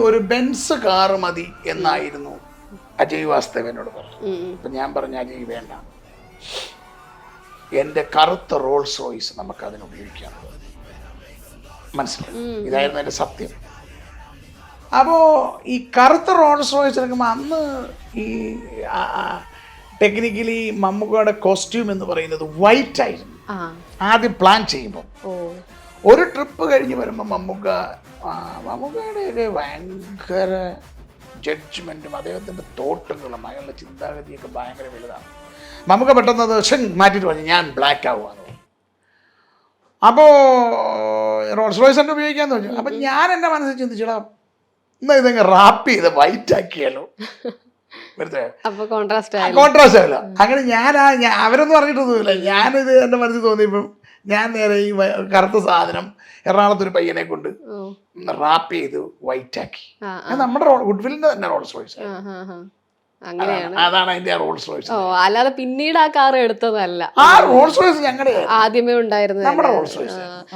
ഒരു Benz car മതി എന്നായിരുന്നു അജയ് വാസ്തവ് എന്നോട് പറഞ്ഞു. അപ്പൊ ഞാൻ പറഞ്ഞു, അജയ് വേണ്ട, എൻ്റെ കറുത്ത റോൾസ് റോയ്സ് നമുക്ക് അതിന് ഉപയോഗിക്കാം. മനസ്സിലായി? ഇതായിരുന്നു എൻ്റെ സത്യം. അപ്പോൾ ഈ കറുത്ത റോൾസ് റോയ്സ് എടുക്കുമ്പോൾ അന്ന് ഈ ടെക്നിക്കലി മമ്മൂക്കയുടെ കോസ്റ്റ്യൂം എന്ന് പറയുന്നത് വൈറ്റ് ആയിരുന്നു. ആദ്യം പ്ലാൻ ചെയ്യുമ്പോൾ ഒരു ട്രിപ്പ് കഴിഞ്ഞ് വരുമ്പോൾ മമ്മൂക്കയുടെ ഭയങ്കര ജഡ്ജ്മെൻറ്റും അദ്ദേഹത്തിൻ്റെ തോട്ടുകളും അയാളുടെ ചിന്താഗതിയൊക്കെ ഭയങ്കര വലുതാണ്. മമ്മൂക്ക പെട്ടെന്നത് മാറ്റിയിട്ട് പറഞ്ഞു, ഞാൻ ബ്ലാക്ക് ആവുകയെന്ന് പറഞ്ഞു. അപ്പോൾ റോൾസ് റോയ്സ് തന്നെ ഉപയോഗിക്കാമെന്ന് പറഞ്ഞു. അപ്പം ഞാൻ എൻ്റെ മനസ്സിൽ ചിന്തിച്ചടാ, എന്നാൽ ഇതങ്ങ് റാപ്പ് ചെയ്ത് വൈറ്റ് ആക്കിയാലോ, കോൺട്രാസ്റ്റ് ആയല്ലോ. അങ്ങനെ അവരൊന്നും പറഞ്ഞിട്ടൊന്നുമില്ല. ഞാനിത് എൻ്റെ മനസ്സിൽ തോന്നിയപ്പം ഞാൻ നേരെ ഈ കറുത്ത സാധനം എറണാകുളത്തൊരു പയ്യനെ കൊണ്ട് റാപ്പ് ചെയ്ത് വൈറ്റ് ആക്കി. നമ്മുടെ ഗുഡ്വില്ലിന്റെ തന്നെ റോൾസ് റോയ്സ്. അതാണ് അതിന്റെ റോൾസ് റോയ്സ്. അല്ലാതെ പിന്നീട് ആ കാർ എടുത്തതല്ല. ആ റോൾസ് റോയ്സ് ഞങ്ങളുടെ ആദ്യമേ ഉണ്ടായിരുന്നു നമ്മുടെ റോൾസ് റോയ്സ്.